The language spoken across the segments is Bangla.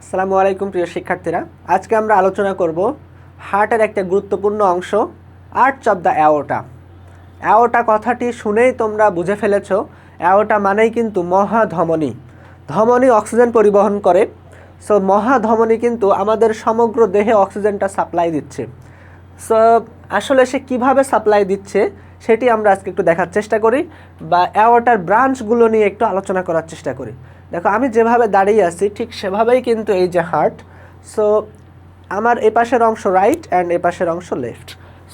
আসসালামু আলাইকুম প্রিয় শিক্ষার্থীরা, আজকে আমরা আলোচনা করব হার্টের একটা গুরুত্বপূর্ণ অংশ arch of the aorta. Aorta কথাটি শুনেই তোমরা বুঝে ফেলেছো, অ্যাওর্টা মানেই কিন্তু মহাধমনী। ধমনী অক্সিজেন পরিবহন করে, সো মহাধমনী কিন্তু আমাদের সমগ্র দেহে অক্সিজেনটা সাপ্লাই দিচ্ছে। সো আসলে সে কীভাবে সাপ্লাই দিচ্ছে সেটি আমরা আজকে একটু দেখার চেষ্টা করি, বা অ্যাওর্টার ব্রাঞ্চগুলো নিয়ে একটু আলোচনা করার চেষ্টা করি। দেখো, আমি যেভাবে দাঁড়িয়ে আছি ঠিক সেভাবেই কিন্তু এই যে হার্ট, সো আমার এ পাশের অংশ রাইট অ্যান্ড এ পাশের অংশ লেফট।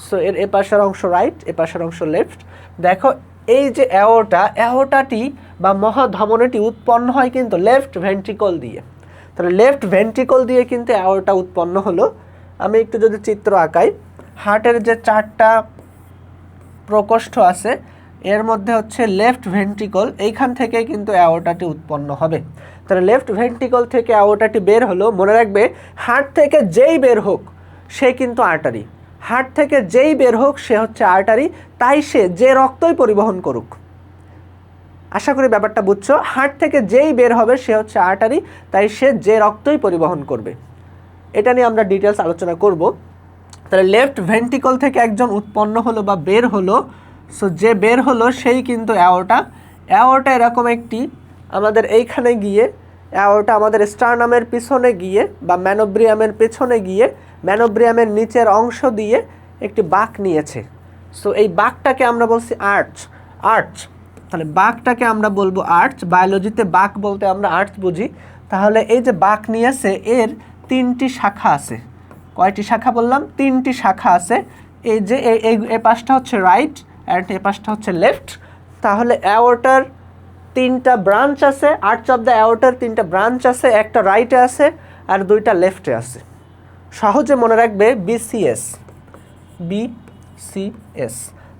সো এর এ পাশের অংশ রাইট, এ পাশের অংশ লেফট। দেখো, এই যে অ্যাওর্টাটি বা মহাধমনীটি উৎপন্ন হয় কিন্তু লেফট ভেন্ট্রিকল দিয়ে। তাহলে লেফট ভেন্ট্রিকল দিয়ে কিন্তু অ্যাওর্টা উৎপন্ন হলো। আমি একটু যদি চিত্র আঁকাই, হার্টের যে চারটা প্রকোষ্ঠ আছে এর মধ্যে হচ্ছে লেফট ভেন্ট্রিকল, এইখান থেকে কিন্তু অ্যাওর্টাটি উৎপন্ন হবে। তাহলে লেফট ভেন্ট্রিকল থেকে অ্যাওর্টাটি বের হলো। মনে রাখবে, হার্ট থেকে যেই বের হোক সে কিন্তু আর্টারি, হার্ট থেকে যেই বের হোক সে হচ্ছে আর্টারি, তাই সে যে রক্তই পরিবহন করুক। আশা করি ব্যাপারটা বুঝছো, হার্ট থেকে যেই বের হবে সে হচ্ছে আর্টারি, তাই সে যে রক্তই পরিবহন করবে। এটা নিয়ে আমরা ডিটেলস আলোচনা করব। তাহলে লেফট ভেন্ট্রিকল থেকে একজন উৎপন্ন হলো বা বের হলো, সো যে বের হলো সেই কিন্তু অ্যাওর্টা এরকম একটি আমাদের এইখানে গিয়ে, অ্যাওর্টা আমাদের স্টারনামের পিছনে গিয়ে বা ম্যানোব্রিয়ামের পেছনে গিয়ে ম্যানোব্রিয়ামের নিচের অংশ দিয়ে একটি বাঁক নিয়েছে। সো এই বাঁকটাকে আমরা বলছি আর্চ। তাহলে বাঁকটাকে আমরা বলবো আর্চ। বায়োলজিতে বাঁক বলতে আমরা আর্চ বুঝি। তাহলে এই যে বাঁক নিয়েছে এর তিনটি শাখা আছে। কয়টি শাখা বললাম? তিনটি শাখা আছে। এই যে এই পাশটা হচ্ছে রাইট অ্যান্ড এই পাশটা হচ্ছে লেফট। তাহলে অ্যাওর্টার তিনটা ব্রাঞ্চ আছে, আর্চ অফ দ্য অ্যাওর্টার তিনটা ব্রাঞ্চ আছে, একটা রাইটে আছে আর দুইটা লেফটে আছে। সহজে মনে রাখবে বিসিএস।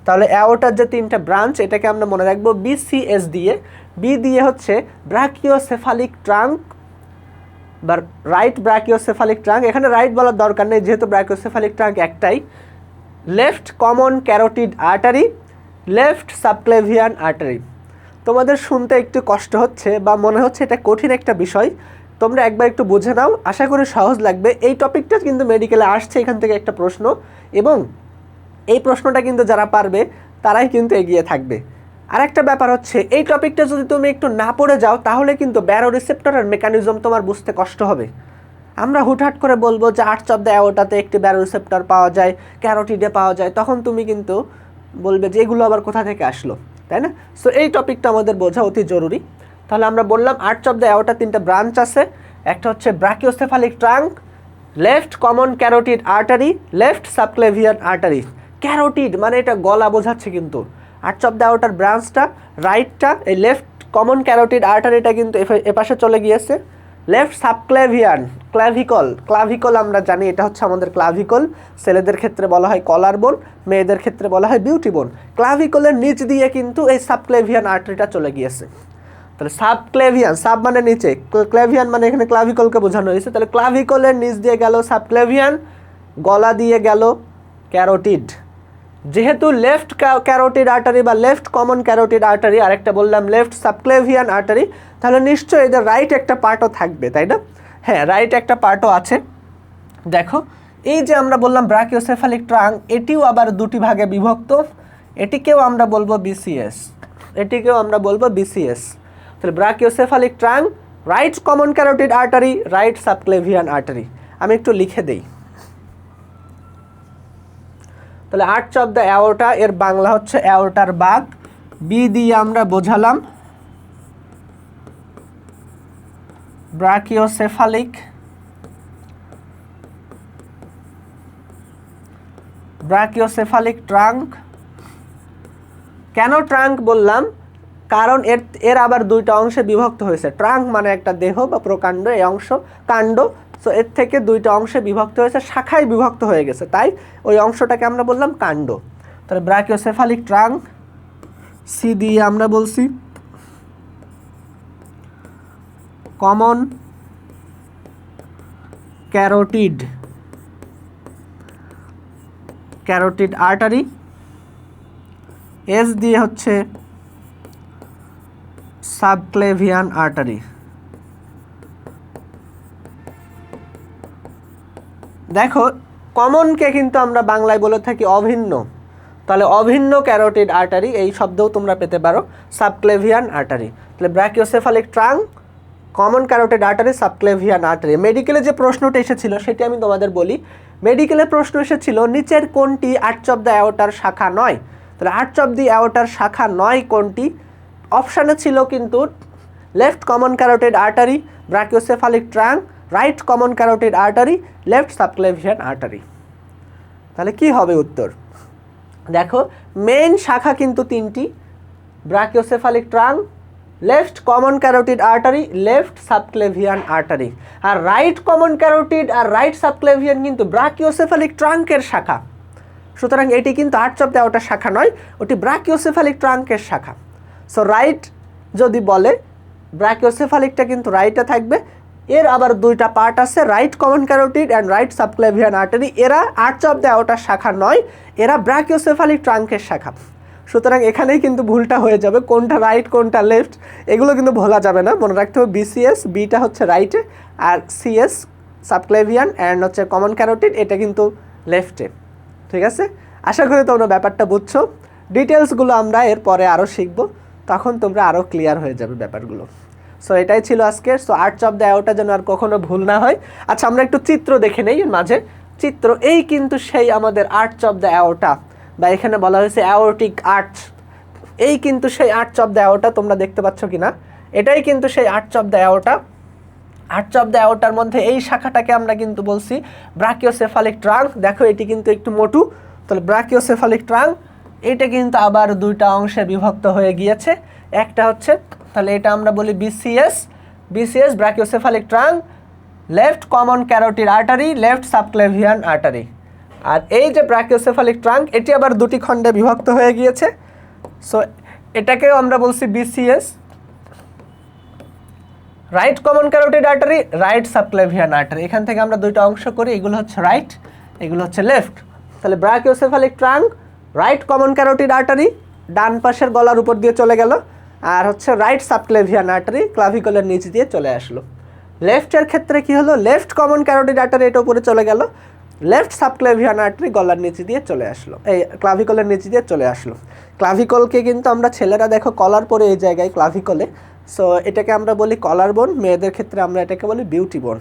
তাহলে অ্যাওর্টার যে তিনটা ব্রাঞ্চ এটাকে আমরা মনে রাখবো বিসিএস দিয়ে। বি দিয়ে হচ্ছে ব্রাকিওসেফালিক ট্রাঙ্ক বা রাইট ব্রাকিওসেফালিক ট্রাঙ্ক। এখানে রাইট বলার দরকার নেই যেহেতু ব্রাকিওসেফালিক ট্রাঙ্ক একটাই। Left common carotid artery, left subclavian artery. তোমাদের শুনতে একটু কষ্ট হচ্ছে বা মনে হচ্ছে এটা কঠিন একটা বিষয়, তোমরা একবার একটু বুঝে নাও, আশা করি সহজ লাগবে। এই টপিকটা কিন্তু মেডিকেলে আসছে, এখান থেকে একটা প্রশ্ন, এবং এই প্রশ্নটা কিন্তু যারা পারবে তারাই কিন্তু এগিয়ে থাকবে। আর একটা ব্যাপার হচ্ছে, এই টপিকটা যদি তুমি একটু না পড়ে যাও তাহলে কিন্তু ব্যারো রিসেপ্টরের মেকানিজম তোমার বুঝতে কষ্ট হবে। আমরা হুটহাট করে বলবো যে আর্চ অফ দ্য অ্যাওর্টাতে একটি ব্যারো রিসেপ্টর পাওয়া যায়, ক্যারোটিডে পাওয়া যায়, তখন তুমি কিন্তু বলবে যে এগুলো আবার কোথা থেকে আসলো, তাই না? সো এই টপিকটা আমাদের বোঝা অতি জরুরি। তাহলে আমরা বললাম আর্চ অফ দ্য অ্যাওর্টা তিনটা ব্রাঞ্চ আছে, একটা হচ্ছে brachiocephalic trunk, left common carotid artery, left subclavian artery. Carotid মানে এটা গলা বোঝাচ্ছে কিন্তু। আর্চ অফ দ্য অ্যাওর্টার ব্রাঞ্চটা রাইটটা, এই লেফট কমন ক্যারোটিড আর্টারিটা কিন্তু এপাশে চলে গিয়েছে। লেফট সাবক্লেভিয়ান, ক্লাভিকল আমরা জানি এটা হচ্ছে আমাদের ক্লাভিকল। ছেলেদের ক্ষেত্রে বলা হয় কলার বোন, মেয়েদের ক্ষেত্রে বলা হয় বিউটি বোন। ক্লাভিকলের নিচ দিয়ে কিন্তু এই সাবক্লেভিয়ান আর্টারিটা চলে গিয়েছে। তাহলে সাবক্লেভিয়ান, সাব মানে নিচে, ক্লেভিয়ান মানে এখানে ক্লাভিকলকে বোঝানো হয়েছে। তাহলে ক্লাভিকলের নিচ দিয়ে গেল সাবক্লেভিয়ান, গলা দিয়ে গেল ক্যারোটিড। যেহেতু লেফট ক্যারোটিড আর্টারি বা লেফট কমন ক্যারোটিড আর্টারি, আরেকটা বললাম লেফট সাবক্লেভিয়ান আর্টারি, তাহলে নিশ্চয়ই এদের রাইট একটা পার্টও থাকবে, তাই না? হ্যাঁ, রাইট একটা পার্টও আছে। দেখো, এই যে আমরা বললাম ব্রাকিওসেফালিক ট্রাঙ্ক, এটিও আবার দুটি ভাগে বিভক্ত। এটিকেও আমরা বলবো বিসিএস। তাহলে brachiocephalic trunk, right common carotid artery, right subclavian artery. আমি একটু লিখে দেই। তাহলে আর্চ অফ দ্য অ্যাওর্টা এর বাংলা হচ্ছে অ্যাওর্টার বাঁক। বি দিয়ে আমরা বোঝালাম ব্রাকিওসেফালিক ট্রাঙ্ক। কেন ট্রাঙ্ক বললাম? কারণ এর আবার দুইটা অংশে বিভক্ত হয়েছে। ট্রাঙ্ক মানে একটা দেহ বা প্রকাণ্ড, এই অংশ কাণ্ড। সো এর থেকে দুইটা অংশে বিভক্ত হয়েছে, শাখায় বিভক্ত হয়ে গেছে, তাই ওই অংশটাকে আমরা বললাম কাণ্ড। তাহলে ব্রাকিওসেফালিক ট্রাঙ্ক। সি দিয়ে আমরা বলছি কমন ক্যারোটিড আর্টারি। এস দিয়ে হচ্ছে সাবক্লেভিয়ান আর্টারি। দেখো কমনকে কিন্তু আমরা বাংলায় বলে থাকি অভিন্ন, তাহলে অভিন্ন ক্যারোটিড আর্টারি এই শব্দও তোমরা পেতে পারো, সাবক্লেভিয়ান আর্টারি। তাহলে brachiocephalic trunk, common carotid artery, subclavian artery. মেডিকেলে যে প্রশ্নটা এসেছিল সেটি আমি তোমাদের বলি। মেডিকেলে প্রশ্ন এসেছিল নিচের কোনটি আর্চ অফ দ্য অ্যাওর্টার শাখা নয়। তাহলে আর্চ অফ দি অ্যাওর্টার শাখা নয় কোনটি? অপশানে ছিল কিন্তু left common carotid artery, brachiocephalic trunk, right common carotid artery, left subclavian artery. তাহলে কি হবে উত্তর? দেখো মেইন শাখা কিন্তু তিনটি, brachiocephalic trunk, left common carotid artery, left subclavian artery. আর রাইট কমন ক্যারোটিড আর রাইট সাবক্লেভিয়ান কিন্তু ব্র্যাকিওসেফালিক ট্রাঙ্কের শাখা। সুতরাং এটি কিন্তু আর্চ অফ দ্য অ্যাওর্টার শাখা নয়, ওটি ব্র্যাকিওসেফালিক ট্রাঙ্কের শাখা। সো রাইট যদি বলে ব্র্যাকিওসেফালিকটা কিন্তু রাইটে থাকবে। এর আবার দুইটা পার্ট আছে, right common carotid and right subclavian artery. এরা আর্চ অফ দ্য অ্যাওর্টার শাখা নয়, এরা ব্র্যাকিওসেফালিক ট্রাঙ্কের শাখা। সুতরাং এখানেই কিন্তু ভুলটা হয়ে যাবে, কোনটা রাইট কোনটা লেফট এগুলো কিন্তু ভোলা যাবে না, মনে রাখতে হবে বিসিএস, বিটা হচ্ছে রাইটে, আর সিএস সাবক্লেভিয়ান অ্যান্ড হচ্ছে কমন ক্যারোটিড এটা কিন্তু লেফটে। ঠিক আছে, আশা করি তোমরা ব্যাপারটা বুঝছো। ডিটেলসগুলো আমরা এরপরে আরও শিখবো, তখন তোমরা আরও ক্লিয়ার হয়ে যাবে ব্যাপারগুলো। সো এটাই ছিল আজকের। So arch of the aorta যেন আর কখনো ভুল না হয়। আচ্ছা আমরা একটু চিত্র দেখে নেই মাঝে। চিত্র, এই কিন্তু সেই আমাদের আর্চ অফ দ্য অ্যাওর্টা, বা এখানে বলা হয়েছে অ্যাওর্টিক আর্চ। এই কিন্তু সেই আর্চ অফ দ্য অ্যাওর্টা, তোমরা দেখতে পাচ্ছ কি না? এটাই কিন্তু সেই arch of the aorta. Arch of the অ্যাওর্টার মধ্যে এই শাখাটাকে আমরা কিন্তু বলছি ব্র্যাকিওসেফালিক ট্রাঙ্ক। দেখো এটি কিন্তু একটু মোটু, তাহলে ব্র্যাকিওসেফালিক ট্রাঙ্ক এটা কিন্তু আবার দুইটা অংশে বিভক্ত হয়ে গিয়েছে। একটা হচ্ছে, তাহলে এটা আমরা বলি BCS, BCS brachiocephalic trunk, left common carotid artery, left subclavian artery. আর এই যে ব্র্যাকিওসেফালিক ট্রাঙ্ক এটি আবার দুটি খণ্ডে বিভক্ত হয়ে গিয়েছে। সো এটাকেও আমরা বলছি BCS, right common carotid artery, right subclavian artery. এখান থেকে আমরা দুইটা অংশ করি, এগুলো হচ্ছে রাইট, এগুলো হচ্ছে লেফট। তাহলে brachiocephalic trunk, right common carotid artery ডান পাশের গলার উপর দিয়ে চলে গেল, আর হচ্ছে রাইট সাবক্লেভিয়ান আর্টারি ক্লাভিকলের নিচ দিয়ে চলে আসলো। লেফটের ক্ষেত্রে কি হলো? লেফট কমন ক্যারোটিড আর্টারি এটা উপরে চলে গেল, লেফট সাবক্লেভিয়ান আর্টারি গলার নিচে দিয়ে চলে আসলো, এই ক্লাভিকলের নিচে দিয়ে চলে আসলো। ক্লাভিকলকে কিন্তু আমরা ছেলেরা দেখো কলার পরে এই জায়গায় ক্লাভিকলে, সো এটাকে আমরা বলি কলার বোন, মেয়েদের ক্ষেত্রে আমরা এটাকে বলি বিউটি বোন।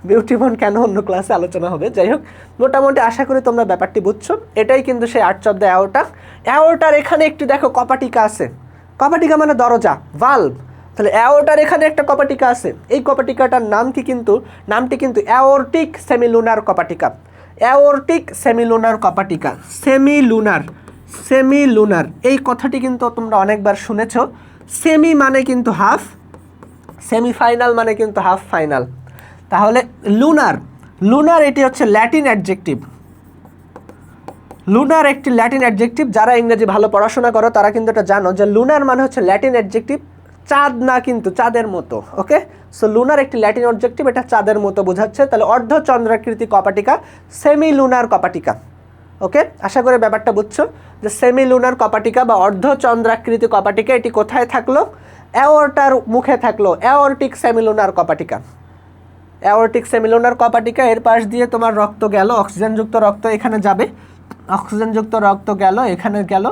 বিউটি বোন কেন অন্য ক্লাসে আলোচনা হবে। যাই হোক, মোটামুটি আশা করি তোমরা ব্যাপারটি বুঝছো। এটাই কিন্তু সেই আর্চ অফ দ্য অ্যাওর্টা। অ্যাওর্টার এখানে একটি দেখো কপাটিকা আছে, কপাটিকা মানে দরজা, ভালভ। তাহলে অ্যাওর্টার এখানে একটা কপাটিকা আছে, এই কপাটিকাটার নামটি কিন্তু অ্যাওর্টিক সেমিলুনার কপাটিকা। অ্যাওর্টিক সেমিলুনার কপাটিকা, সেমিলুনার, সেমিলুনার এই কথাটি কিন্তু তোমরা অনেকবার শুনেছ। সেমি মানে কিন্তু হাফ, সেমিফাইনাল মানে কিন্তু হাফ ফাইনাল। তাহলে লুনার, লুনার এটি হচ্ছে ল্যাটিন অ্যাডজেক্টিভ। লুনার একটি ল্যাটিন অ্যাডজেক্টিভ। যারা ইংরেজি ভালো পড়াশোনা করো তারা কিন্তু এটা জানো যে লুনার মানে হচ্ছে ল্যাটিন অ্যাডজেক্টিভ, চাঁদ না কিন্তু চাঁদের মতো। ওকে, সো লুনার একটি ল্যাটিন অবজেক্টিভ, এটা চাঁদের মতো বোঝাচ্ছে। তাহলে অর্ধচন্দ্রাকৃতি কপাটিকা, সেমি লুনার কপাটিকা। ওকে, আশা করি ব্যাপারটা বুঝছো যে সেমি লুনার কপাটিকা বা অর্ধচন্দ্রাকৃতি কপাটিকা এটি কোথায় থাকলো? অ্যাওর্টার মুখে থাকলো, অ্যাওর্টিক সেমিলুনার কপাটিকা। অ্যাওর্টিক সেমিলুনার কপাটিকা, এর পাশ দিয়ে তোমার রক্ত গেল, অক্সিজেনযুক্ত রক্ত এখানে যাবে, অক্সিজেনযুক্ত রক্ত গেল এখানে গেল,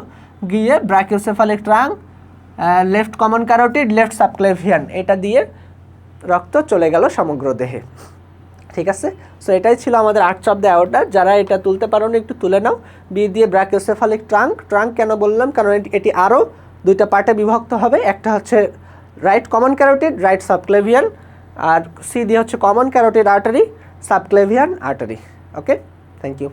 গিয়ে brachycephalic trunk, left common carotid, left subclavian এটা দিয়ে রক্ত চলে গেল সমগ্র দেহে। ঠিক আছে, সো এটাই ছিল আমাদের আর্চ অফ দ্য অ্যাওর্টা। যারা এটা তুলতে পারো না একটু তুলে নাও। বি দিয়ে ব্র্যাকিওসেফালিক ট্রাঙ্ক, ট্রাঙ্ক কেন বললাম? কারণ এটি আরও দুইটা পার্টে বিভক্ত হবে। একটা হচ্ছে right common carotid, right subclavian, আর সি দিয়ে হচ্ছে common carotid artery, subclavian artery. Okay, thank you.